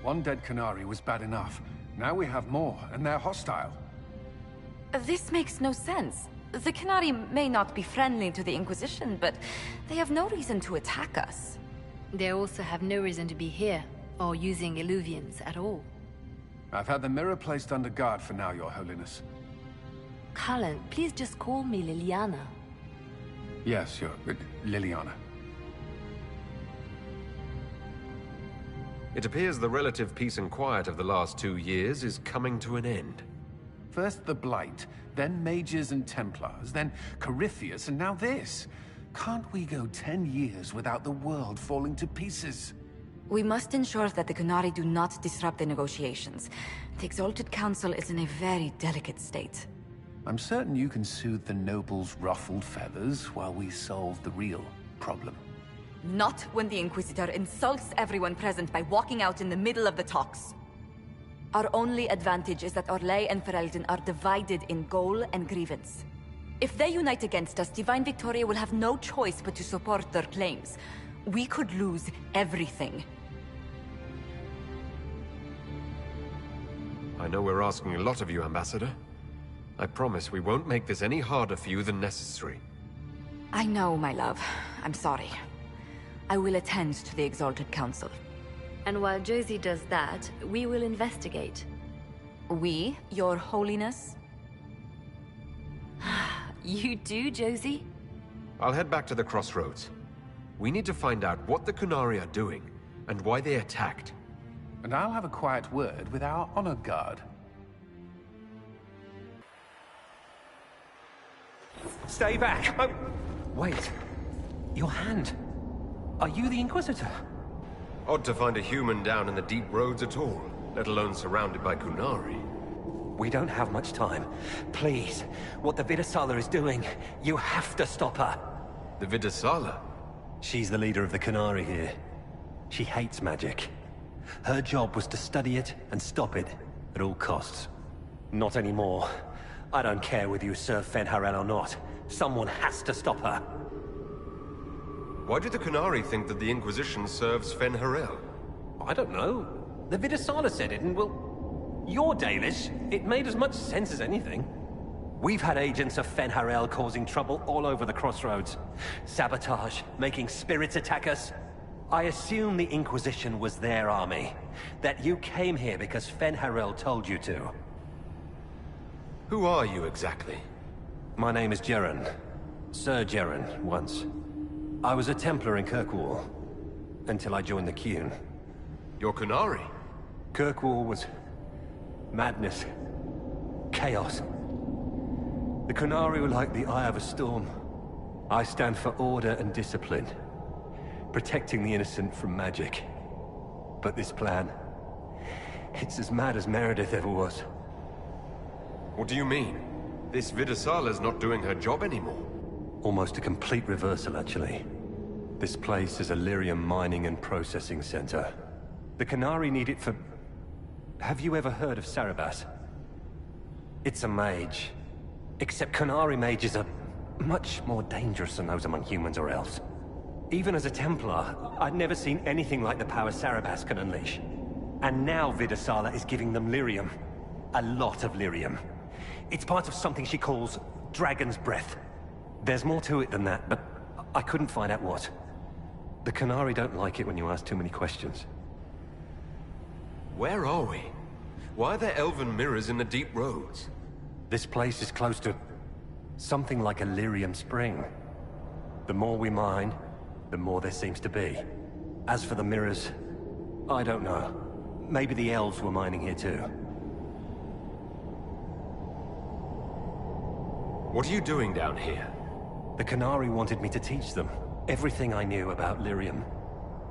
One dead Canary was bad enough. Now we have more, and they're hostile. This makes no sense. The Canary may not be friendly to the Inquisition, but they have no reason to attack us. They also have no reason to be here, or using Illuvians at all. I've had the mirror placed under guard for now, Your Holiness. Cullen, please just call me Liliana. Yes, Liliana. It appears the relative peace and quiet of the last 2 years is coming to an end. First the Blight, then Mages and Templars, then Corypheus, and now this. Can't we go 10 years without the world falling to pieces? We must ensure that the Canary do not disrupt the negotiations. The Exalted Council is in a very delicate state. I'm certain you can soothe the nobles' ruffled feathers while we solve the real problem. Not when the Inquisitor insults everyone present by walking out in the middle of the talks. Our only advantage is that Orlais and Ferelden are divided in goal and grievance. If they unite against us, Divine Victoria will have no choice but to support their claims. We could lose everything. I know we're asking a lot of you, Ambassador. I promise we won't make this any harder for you than necessary. I know, my love. I'm sorry. I will attend to the Exalted Council. And while Josie does that, we will investigate. We, Your Holiness? You do, Josie? I'll head back to the crossroads. We need to find out what the Canary are doing, and why they attacked. And I'll have a quiet word with our honor guard. Stay back! Oh, wait. Your hand. Are you the Inquisitor? Odd to find a human down in the deep roads at all, let alone surrounded by Kunari. We don't have much time. Please, what the Vidasala is doing, you have to stop her. The Vidasala? She's the leader of the Canary here. She hates magic. Her job was to study it and stop it at all costs. Not anymore. I don't care whether you serve Fen'Harel or not. Someone has to stop her. Why do the Canary think that the Inquisition serves Fen'Harel? I don't know. The Vidasala said it, and well... You're Dalish. It made as much sense as anything. We've had agents of Fen'Harel causing trouble all over the crossroads. Sabotage, making spirits attack us. I assume the Inquisition was their army. That you came here because Fen'Harel told you to. Who are you exactly? My name is Jeren. Sir Jeren, once. I was a Templar in Kirkwall. Until I joined the Qun. You're Canary? Kirkwall was... madness. Chaos. The Canary were like the eye of a storm. I stand for order and discipline. Protecting the innocent from magic. But this plan... it's as mad as Meredith ever was. What do you mean? This Vidasala's not doing her job anymore. Almost a complete reversal, actually. This place is a lyrium mining and processing center. The Canary need it for... Have you ever heard of Sarabas? It's a mage. Except Canary mages are much more dangerous than those among humans or elves. Even as a Templar, I'd never seen anything like the power Sarabas can unleash. And now Vidasala is giving them lyrium. A lot of lyrium. It's part of something she calls Dragon's Breath. There's more to it than that, but I couldn't find out what. The Canary don't like it when you ask too many questions. Where are we? Why are there elven mirrors in the deep roads? This place is close to something like a lyrium spring. The more we mine, the more there seems to be. As for the mirrors, I don't know. Maybe the elves were mining here too. What are you doing down here? The Canary wanted me to teach them everything I knew about lyrium.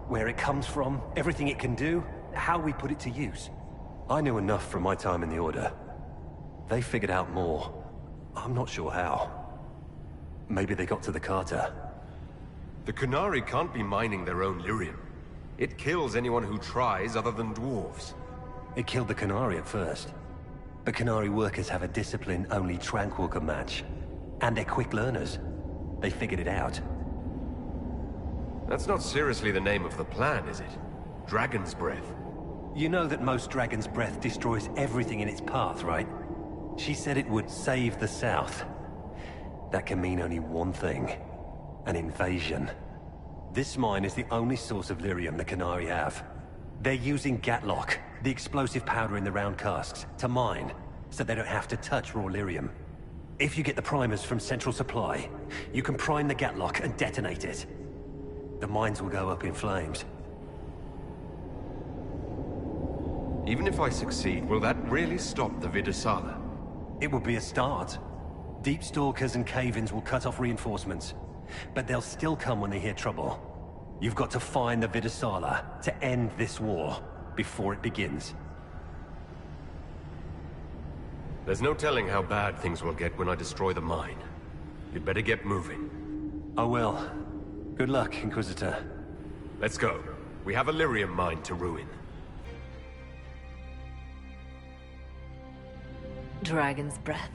Where it comes from, everything it can do, how we put it to use. I knew enough from my time in the Order. They figured out more. I'm not sure how. Maybe they got to the Carter. The Canary can't be mining their own lyrium. It kills anyone who tries other than dwarves. It killed the Canary at first. But Canary workers have a discipline only Tranquil can match. And they're quick learners. They figured it out. That's not seriously the name of the plan, is it? Dragon's Breath. You know that most Dragon's Breath destroys everything in its path, right? She said it would save the South. That can mean only one thing. An invasion. This mine is the only source of lyrium the Canary have. They're using Gatlock, the explosive powder in the round casks, to mine, so they don't have to touch raw lyrium. If you get the primers from Central Supply, you can prime the Gatlock and detonate it. The mines will go up in flames. Even if I succeed, will that really stop the Vidusala? It will be a start. Deep Stalkers and cave-ins will cut off reinforcements, but they'll still come when they hear trouble. You've got to find the Vidusala to end this war before it begins. There's no telling how bad things will get when I destroy the mine. You'd better get moving. I will. Good luck, Inquisitor. Let's go. We have a lyrium mine to ruin. Dragon's breath.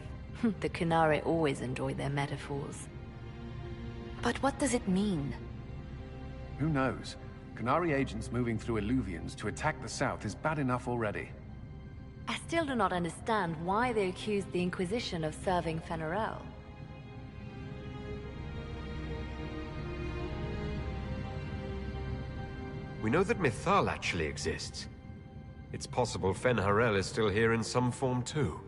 The Canary always enjoy their metaphors. But what does it mean? Who knows? Canary agents moving through Illuvians to attack the South is bad enough already. I still do not understand why they accused the Inquisition of serving Fenarel. We know that Mythal actually exists. It's possible Fenharel is still here in some form too.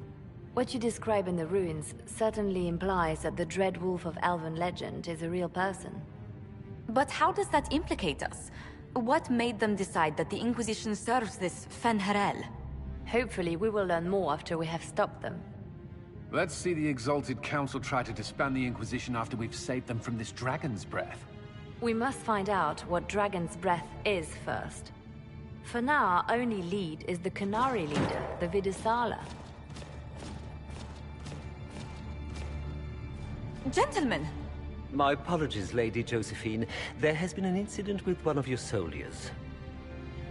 What you describe in the ruins certainly implies that the Dread Wolf of Elven legend is a real person. But how does that implicate us? What made them decide that the Inquisition serves this Fenharel? Hopefully we will learn more after we have stopped them. Let's see the Exalted Council try to disband the Inquisition after we've saved them from this Dragon's Breath. We must find out what Dragon's Breath is first. For now, our only lead is the Canary leader, the Vidusala. Gentlemen! My apologies, Lady Josephine. There has been an incident with one of your soldiers.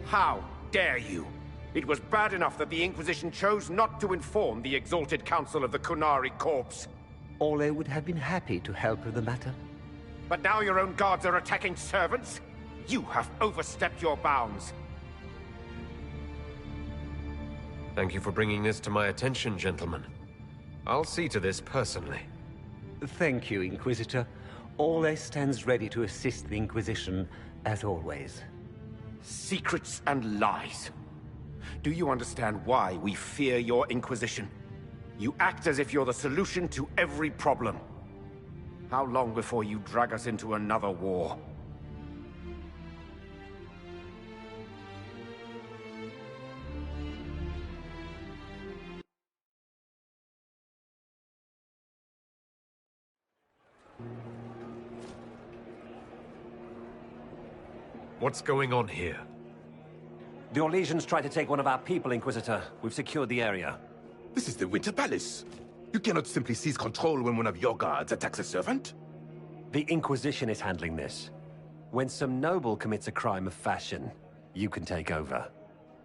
How dare you? It was bad enough that the Inquisition chose not to inform the Exalted Council of the Kunari corpse. Ole would have been happy to help with the matter. But now your own guards are attacking servants? You have overstepped your bounds. Thank you for bringing this to my attention, gentlemen. I'll see to this personally. Thank you, Inquisitor. Ole stands ready to assist the Inquisition, as always. Secrets and lies. Do you understand why we fear your Inquisition? You act as if you're the solution to every problem. How long before you drag us into another war? What's going on here? The Orlesians tried to take one of our people, Inquisitor. We've secured the area. This is the Winter Palace. You cannot simply seize control when one of your guards attacks a servant. The Inquisition is handling this. When some noble commits a crime of fashion, you can take over.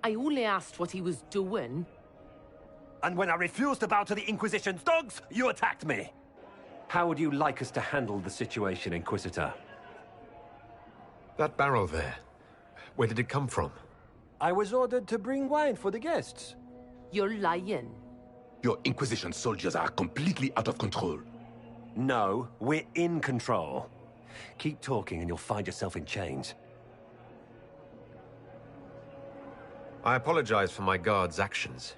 I only asked what he was doing. And when I refused to bow to the Inquisition's dogs, you attacked me! How would you like us to handle the situation, Inquisitor? That barrel there, where did it come from? I was ordered to bring wine for the guests. You're lying. Your Inquisition soldiers are completely out of control. No, we're in control. Keep talking and you'll find yourself in chains. I apologize for my guard's actions.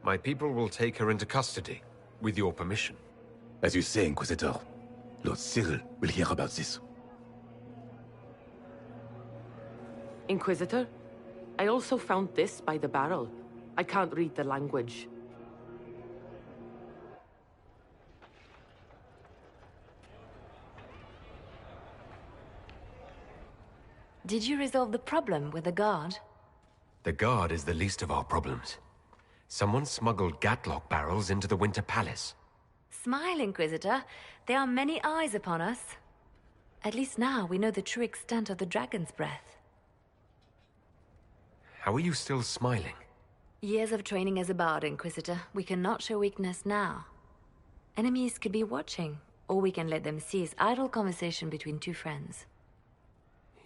My people will take her into custody, with your permission. As you say, Inquisitor, Lord Cyril will hear about this. Inquisitor, I also found this by the barrel. I can't read the language. Did you resolve the problem with the guard? The guard is the least of our problems. Someone smuggled Gatlock barrels into the Winter Palace. Smile, Inquisitor. There are many eyes upon us. At least now we know the true extent of the Dragon's Breath. How are you still smiling? Years of training as a bard, Inquisitor. We cannot show weakness now. Enemies could be watching, or we can let them seize idle conversation between two friends.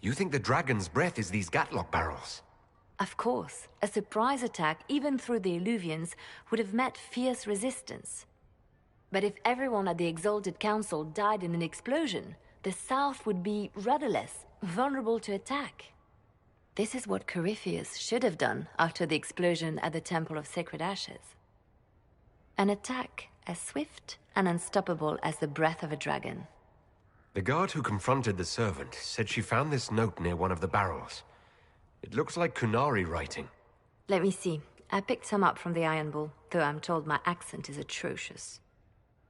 You think the Dragon's Breath is these Gatlock barrels? Of course, a surprise attack, even through the Illuvians, would have met fierce resistance. But if everyone at the Exalted Council died in an explosion, the South would be rudderless, vulnerable to attack. This is what Corypheus should have done after the explosion at the Temple of Sacred Ashes. An attack as swift and unstoppable as the breath of a dragon. The guard who confronted the servant said she found this note near one of the barrels. It looks like Kunari writing. Let me see. I picked some up from the Iron Bull, though I'm told my accent is atrocious.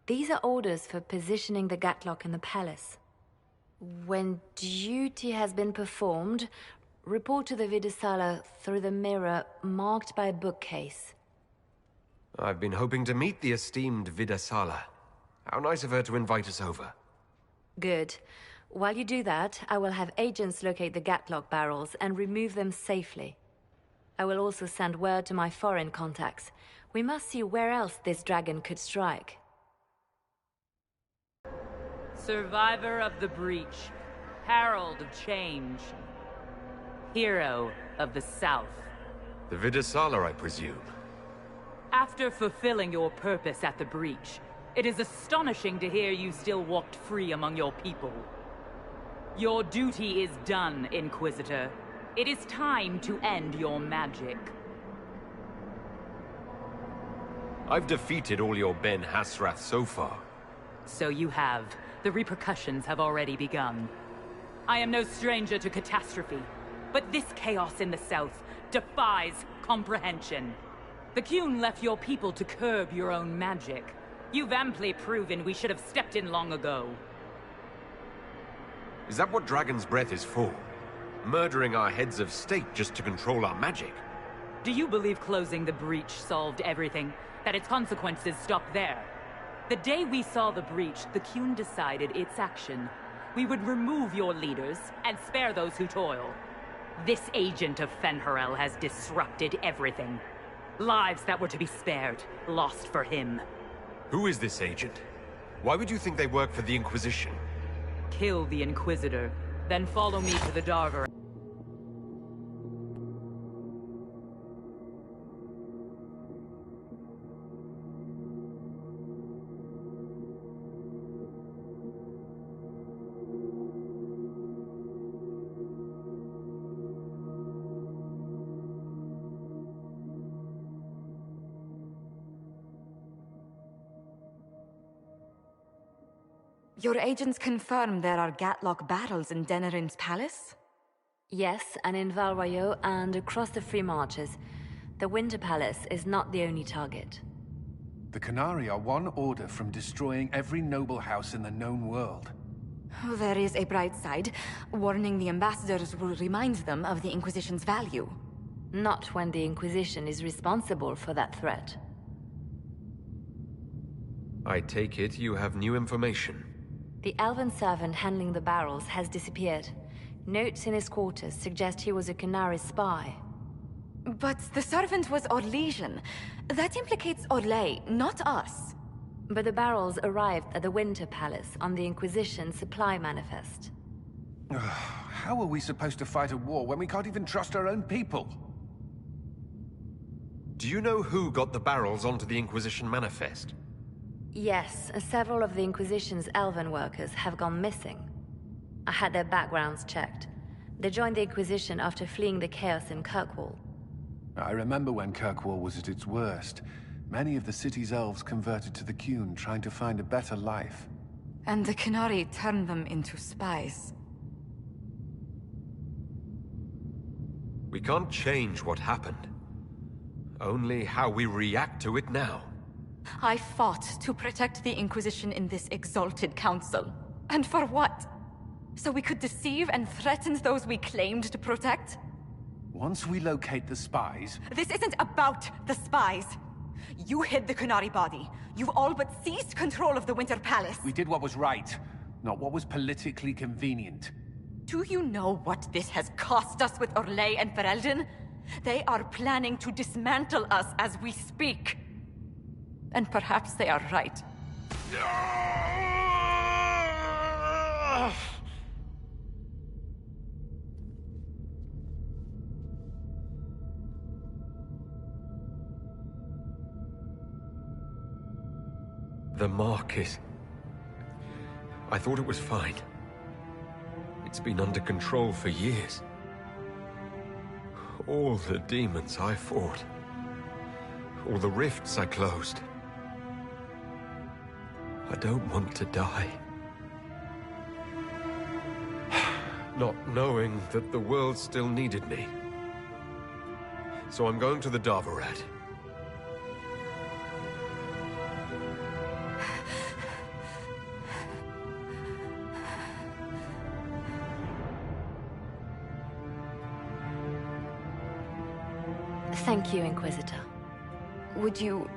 These are orders for positioning the Gatlock in the palace. When duty has been performed, report to the Vidasala through the mirror marked by a bookcase. I've been hoping to meet the esteemed Vidasala. How nice of her to invite us over. Good. While you do that, I will have agents locate the Gatlock barrels and remove them safely. I will also send word to my foreign contacts. We must see where else this dragon could strike. Survivor of the breach. Herald of change. Hero of the South. The Vidasala, I presume. After fulfilling your purpose at the breach, it is astonishing to hear you still walked free among your people. Your duty is done, Inquisitor. It is time to end your magic. I've defeated all your Ben Hasrath so far. So you have. The repercussions have already begun. I am no stranger to catastrophe, but this chaos in the South defies comprehension. The Qun left your people to curb your own magic. You've amply proven we should have stepped in long ago. Is that what Dragon's Breath is for? Murdering our heads of state just to control our magic? Do you believe closing the breach solved everything? That its consequences stopped there? The day we saw the breach, the Qun decided its action. We would remove your leaders and spare those who toil. This agent of Fen'Harel has disrupted everything. Lives that were to be spared, lost for him. Who is this agent? Why would you think they work for the Inquisition? Kill the Inquisitor, then follow me to the Darver. Your agents confirm there are Gatlock barrels in Denerin's palace? Yes, and in Val Royeaux and across the Free Marches. The Winter Palace is not the only target. The Qunari are one order from destroying every noble house in the known world. There is a bright side. Warning the ambassadors will remind them of the Inquisition's value. Not when the Inquisition is responsible for that threat. I take it you have new information. The elven servant handling the barrels has disappeared. Notes in his quarters suggest he was a Qunari spy. But the servant was Orlesian. That implicates Orlais, not us. But the barrels arrived at the Winter Palace on the Inquisition supply manifest. How are we supposed to fight a war when we can't even trust our own people? Do you know who got the barrels onto the Inquisition manifest? Yes, several of the Inquisition's elven workers have gone missing. I had their backgrounds checked. They joined the Inquisition after fleeing the chaos in Kirkwall. I remember when Kirkwall was at its worst. Many of the city's elves converted to the Qun, trying to find a better life. And the Qunari turned them into spies. We can't change what happened. Only how we react to it now. I fought to protect the Inquisition in this exalted council. And for what? So we could deceive and threaten those we claimed to protect? Once we locate the spies... This isn't about the spies! You hid the Qunari body. You've all but seized control of the Winter Palace. We did what was right, not what was politically convenient. Do you know what this has cost us with Orlais and Ferelden? They are planning to dismantle us as we speak. And perhaps they are right. The mark is... I thought it was fine. It's been under control for years. All the demons I fought. All the rifts I closed. I don't want to die. Not knowing that the world still needed me. So I'm going to the Davarat. Thank you, Inquisitor. Would you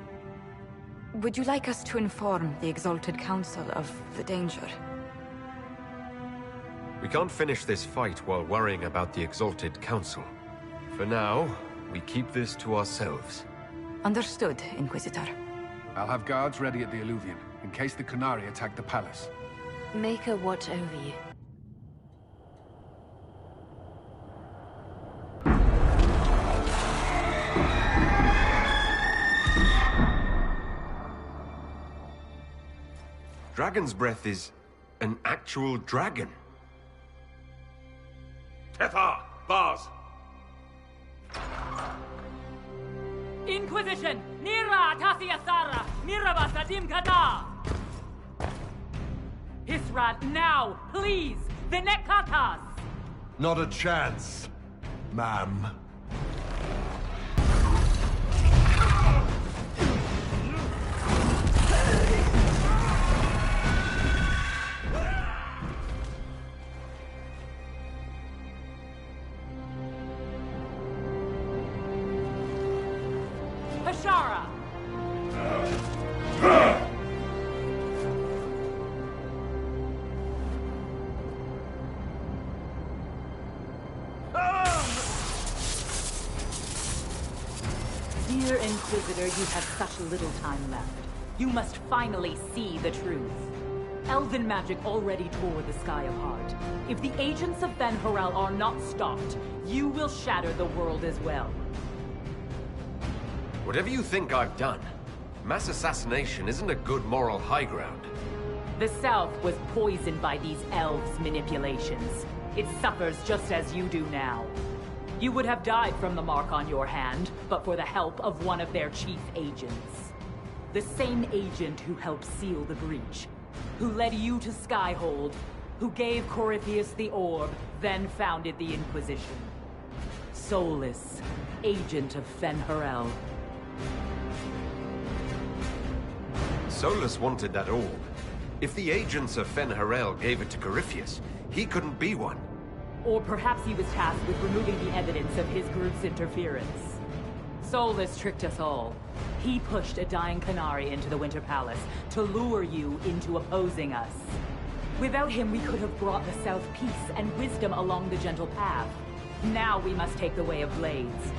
like us to inform the Exalted Council of the danger? We can't finish this fight while worrying about the Exalted Council. For now, we keep this to ourselves. Understood, Inquisitor. I'll have guards ready at the Alluvion, in case the Qunari attack the palace. Make a watch over you. Dragon's Breath is an actual dragon. Tethar! Bars! Inquisition! Nira Tasiasara! Miraba Sadim Kada! Hisrat, now! Please! Vinekatas! Not a chance, ma'am. Hashara! Dear Inquisitor, you have such little time left. You must finally see the truth. Elven magic already tore the sky apart. If the agents of Ben Harel are not stopped, you will shatter the world as well. Whatever you think I've done, mass assassination isn't a good moral high ground. The South was poisoned by these elves' manipulations. It suffers just as you do now. You would have died from the mark on your hand, but for the help of one of their chief agents. The same agent who helped seal the breach, who led you to Skyhold, who gave Corypheus the orb, then founded the Inquisition. Soulless, agent of Fen Harel. Solus wanted that orb. If the agents of Fen Harel gave it to Corypheus, he couldn't be one. Or perhaps he was tasked with removing the evidence of his group's interference. Solus tricked us all. He pushed a dying Qunari into the Winter Palace to lure you into opposing us. Without him, we could have brought the South peace and wisdom along the gentle path. Now we must take the way of blades.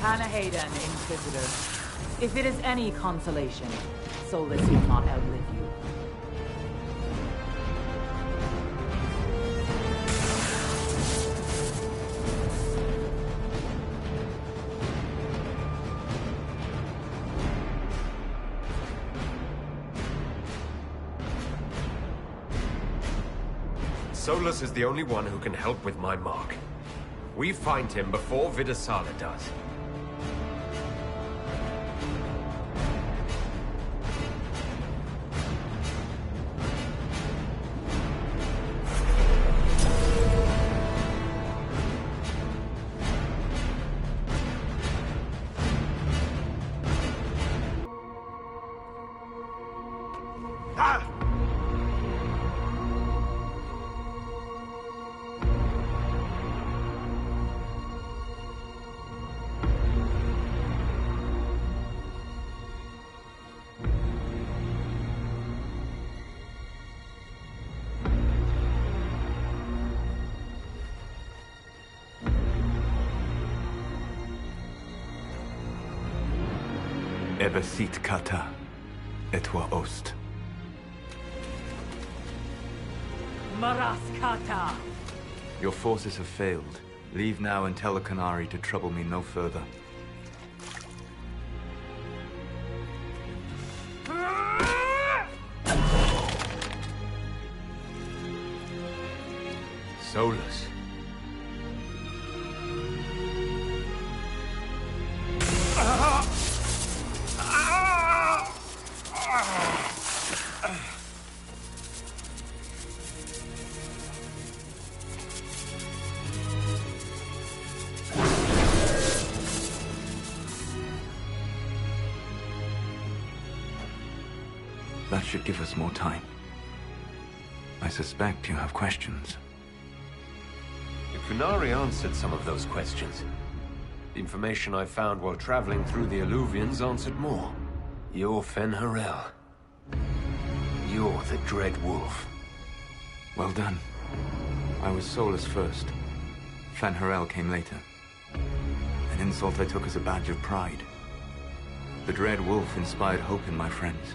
Panahadan, Inquisitor. If it is any consolation, Solus will not outlive you. Solus is the only one who can help with my mark. We find him before Vidasala does. Ebesit kata, etwa ost. Maraskata! Your forces have failed. Leave now and tell the Canary to trouble me no further. Solus. That should give us more time. I suspect you have questions. The Canary answered some of those questions. The information I found while traveling through the Illuvians answered more. You're Fen'Harel. You're the Dread Wolf. Well done. I was Solus first. Fen'Harel came later. An insult I took as a badge of pride. The Dread Wolf inspired hope in my friends,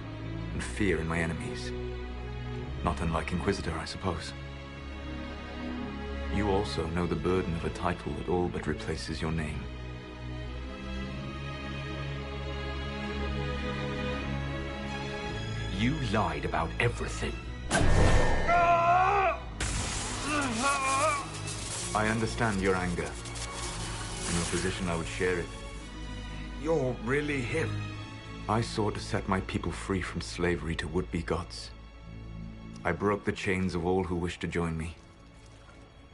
and fear in my enemies. Not unlike Inquisitor, I suppose. You also know the burden of a title that all but replaces your name. You lied about everything. I understand your anger. In your position, I would share it. You're really him. I sought to set my people free from slavery to would-be gods. I broke the chains of all who wished to join me.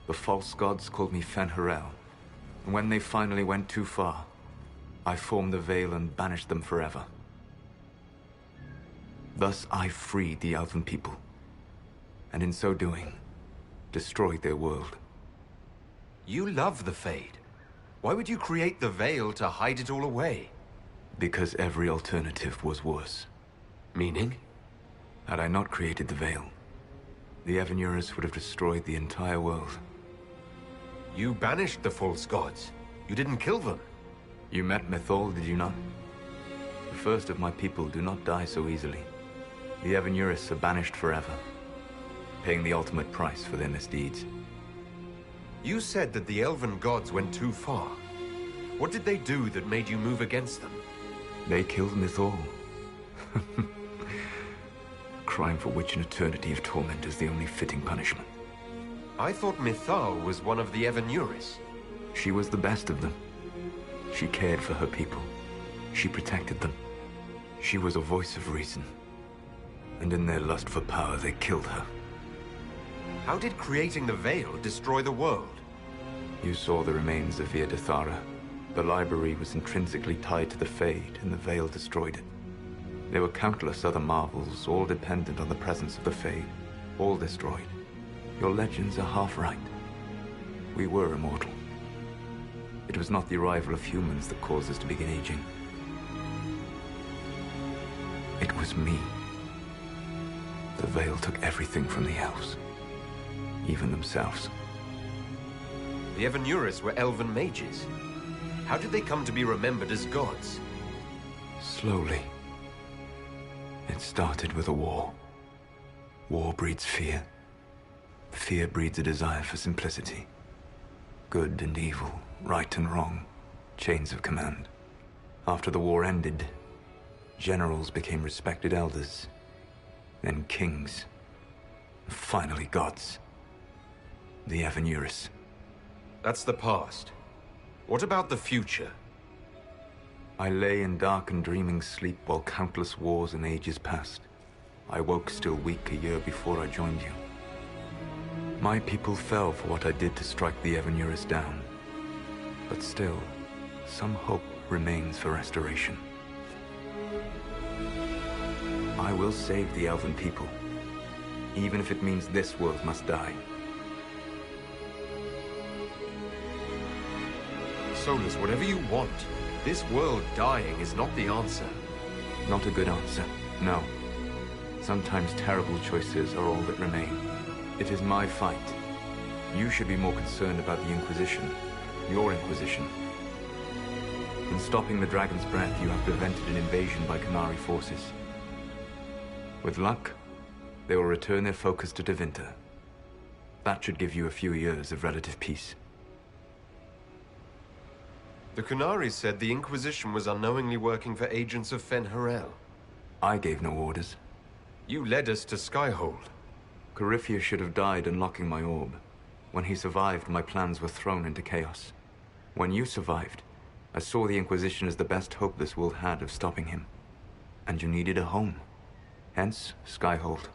The false gods called me Fen'Harel, and when they finally went too far, I formed the Veil and banished them forever. Thus I freed the Elven people, and in so doing, destroyed their world. You love the Fade. Why would you create the Veil to hide it all away? Because every alternative was worse. Meaning? Had I not created the Veil, the Evanurus would have destroyed the entire world. You banished the false gods. You didn't kill them. You met Mythal, did you not? The first of my people do not die so easily. The Evanurus are banished forever, paying the ultimate price for their misdeeds. You said that the Elven gods went too far. What did they do that made you move against them? They killed Mythal. A crime for which an eternity of torment is the only fitting punishment. I thought Mythal was one of the Evanurus. She was the best of them. She cared for her people. She protected them. She was a voice of reason. And in their lust for power, they killed her. How did creating the Veil destroy the world? You saw the remains of Via Dethara. The library was intrinsically tied to the Fade, and the Veil destroyed it. There were countless other marvels, all dependent on the presence of the Fade, all destroyed. Your legends are half right. We were immortal. It was not the arrival of humans that caused us to begin aging. It was me. The Veil took everything from the elves, even themselves. The Evanurus were elven mages. How did they come to be remembered as gods? Slowly. It started with a war. War breeds fear. Fear breeds a desire for simplicity. Good and evil, right and wrong, chains of command. After the war ended, generals became respected elders, then kings, and finally gods. The Evanurus. That's the past. What about the future? I lay in dark and dreaming sleep while countless wars and ages passed. I woke still weak a year before I joined you. My people fell for what I did to strike the Evanurus down. But still, some hope remains for restoration. I will save the Elven people, even if it means this world must die. Solus, whatever you want, this world dying is not the answer. Not a good answer, no. Sometimes terrible choices are all that remain. It is my fight. You should be more concerned about the Inquisition, your Inquisition. In stopping the Dragon's Breath, you have prevented an invasion by Canary forces. With luck, they will return their focus to Tevinter. That should give you a few years of relative peace. The Qunari said the Inquisition was unknowingly working for agents of Fen-Harel. I gave no orders. You led us to Skyhold. Corypheus should have died unlocking my orb. When he survived, my plans were thrown into chaos. When you survived, I saw the Inquisition as the best hope this world had of stopping him. And you needed a home. Hence, Skyhold.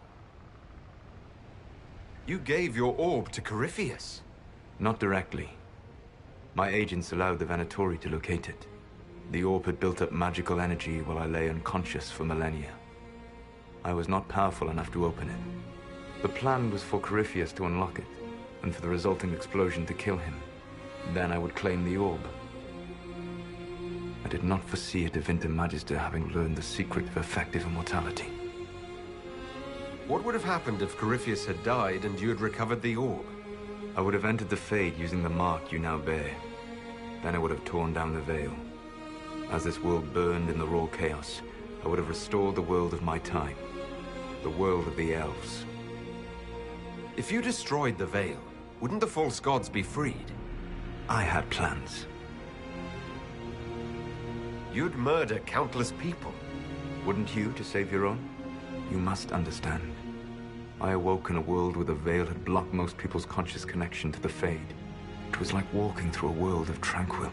You gave your orb to Corypheus? Not directly. My agents allowed the Venatori to locate it. The orb had built up magical energy while I lay unconscious for millennia. I was not powerful enough to open it. The plan was for Corypheus to unlock it, and for the resulting explosion to kill him. Then I would claim the orb. I did not foresee a Divinta Magister having learned the secret of effective immortality. What would have happened if Corypheus had died and you had recovered the orb? I would have entered the Fade using the mark you now bear. Then I would have torn down the veil. As this world burned in the raw chaos, I would have restored the world of my time. The world of the elves. If you destroyed the veil, wouldn't the false gods be freed? I had plans. You'd murder countless people. Wouldn't you, to save your own? You must understand. I awoke in a world where the veil had blocked most people's conscious connection to the Fade. It was like walking through a world of tranquil.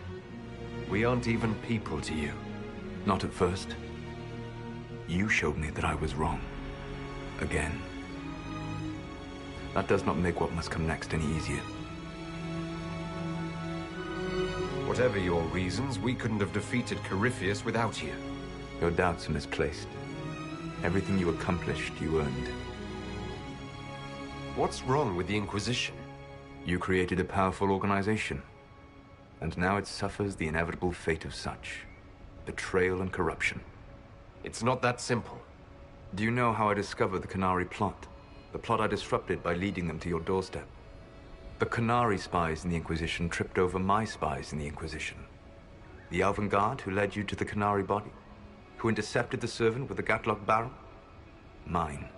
We aren't even people to you. Not at first. You showed me that I was wrong. Again. That does not make what must come next any easier. Whatever your reasons, we couldn't have defeated Corypheus without you. Your doubts are misplaced. Everything you accomplished, you earned. What's wrong with the Inquisition? You created a powerful organization. And now it suffers the inevitable fate of such. Betrayal and corruption. It's not that simple. Do you know how I discovered the Qunari plot? The plot I disrupted by leading them to your doorstep. The Qunari spies in the Inquisition tripped over my spies in the Inquisition. The Elven Guard who led you to the Qunari body? Who intercepted the servant with the Gatlock barrel? Mine.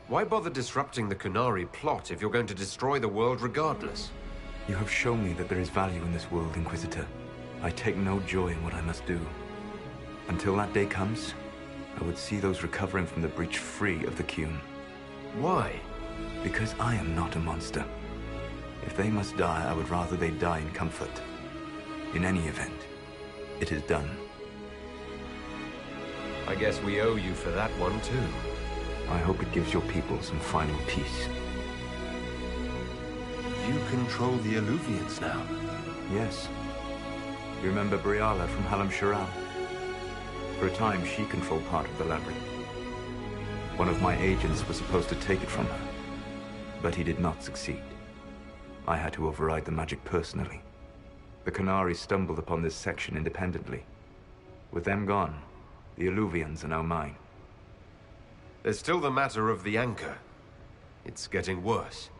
Why bother disrupting the Qunari plot if you're going to destroy the world regardless? You have shown me that there is value in this world, Inquisitor. I take no joy in what I must do. Until that day comes, I would see those recovering from the breach free of the Qun. Why? Because I am not a monster. If they must die, I would rather they die in comfort. In any event, it is done. I guess we owe you for that one, too. I hope it gives your people some final peace. You control the Illuvians now? Yes. You remember Briala from Halam Sharal? For a time, she controlled part of the labyrinth. One of my agents was supposed to take it from her, but he did not succeed. I had to override the magic personally. The Qunari stumbled upon this section independently. With them gone, the Illuvians are now mine. There's still the matter of the anchor. It's getting worse.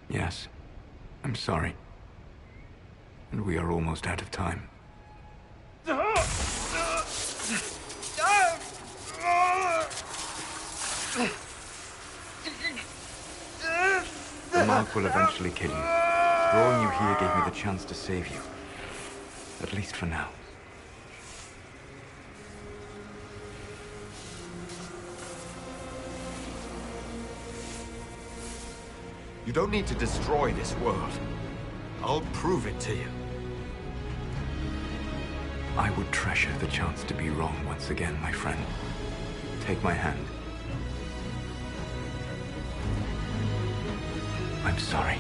Yes, I'm sorry. And we are almost out of time. The mark will eventually kill you. Drawing you here gave me the chance to save you. At least for now. You don't need to destroy this world. I'll prove it to you. I would treasure the chance to be wrong once again, my friend. Take my hand. I'm sorry.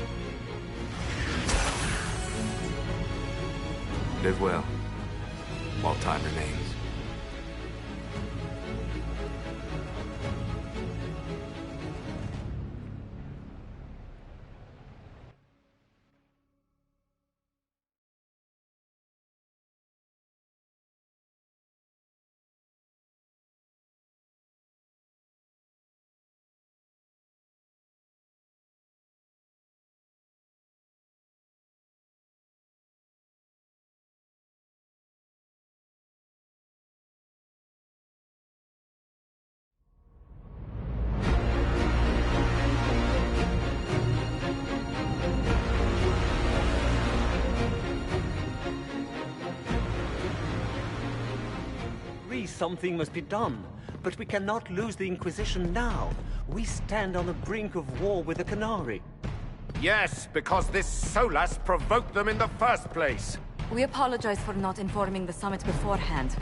Live well, while time remains. something must be done. But we cannot lose the Inquisition now. We stand on the brink of war with the Canary. Yes, because this Solas provoked them in the first place. We apologize for not informing the summit beforehand.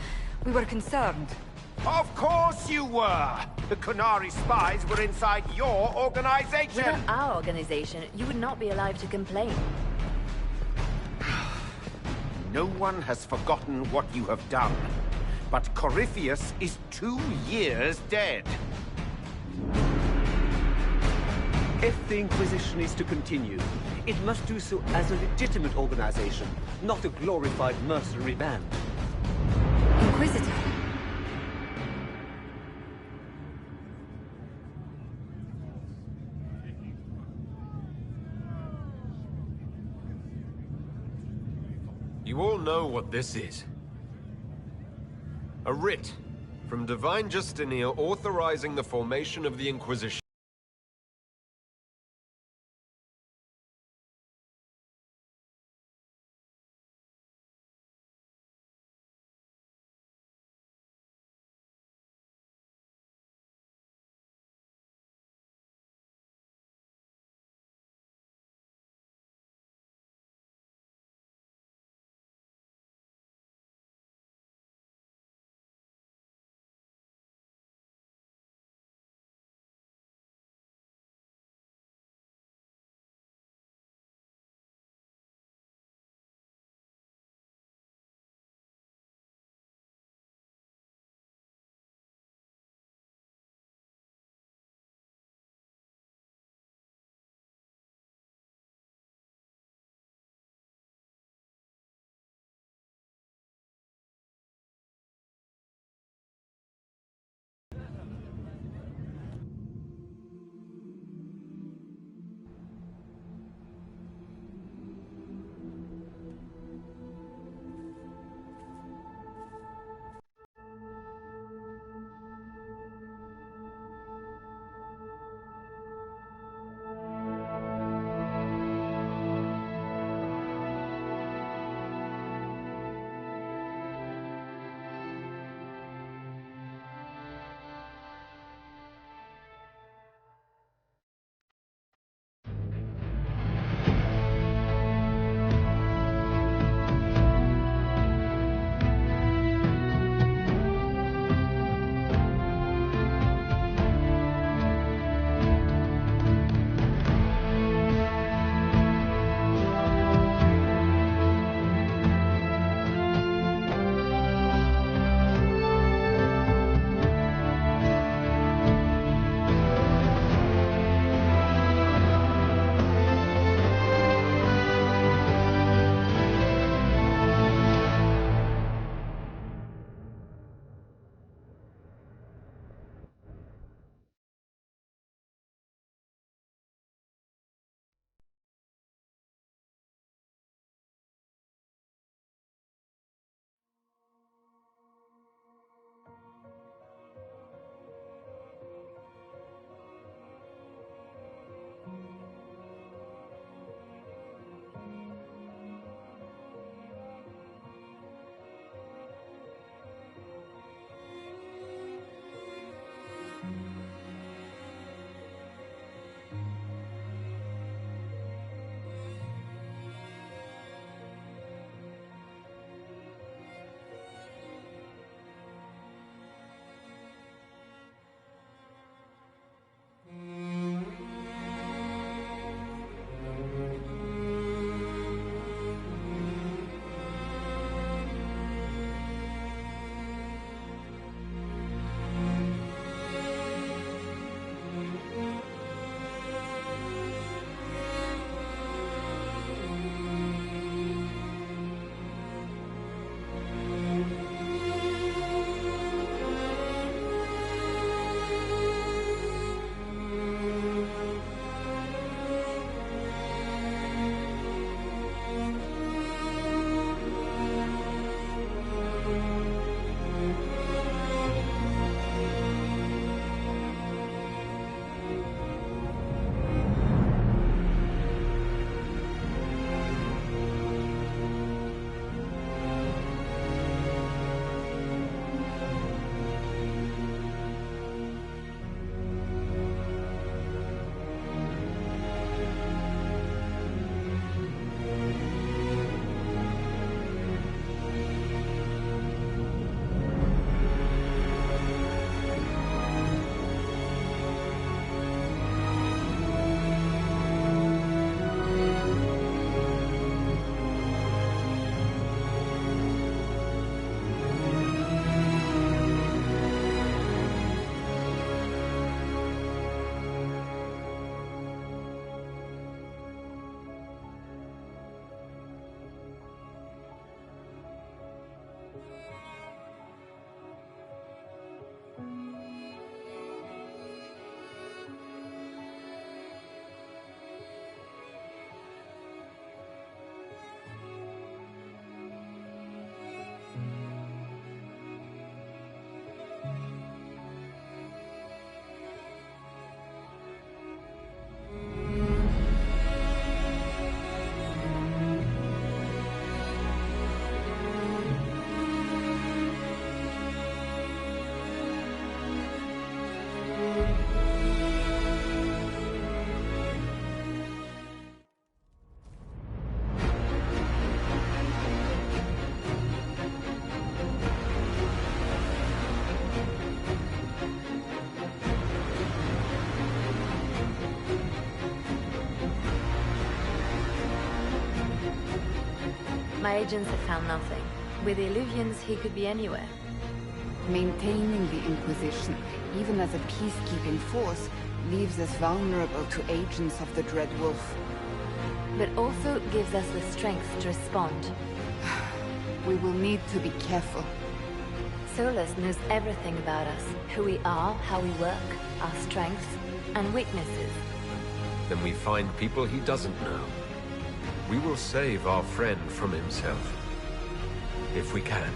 We were concerned. Of course you were! The Canary spies were inside your organization! Without our organization, you would not be alive to complain. No one has forgotten what you have done. But Corypheus is 2 years dead. If the Inquisition is to continue, it must do so as a legitimate organization, not a glorified mercenary band. Inquisitor. You all know what this is. A writ from Divine Justinia authorizing the formation of the Inquisition. My agents have found nothing. With the Illuvians, he could be anywhere. Maintaining the Inquisition, even as a peacekeeping force, leaves us vulnerable to agents of the Dread Wolf. But also gives us the strength to respond. We will need to be careful. Solus knows everything about us. Who we are, how we work, our strengths and weaknesses. Then we find people he doesn't know. We will save our friend from himself. If we can.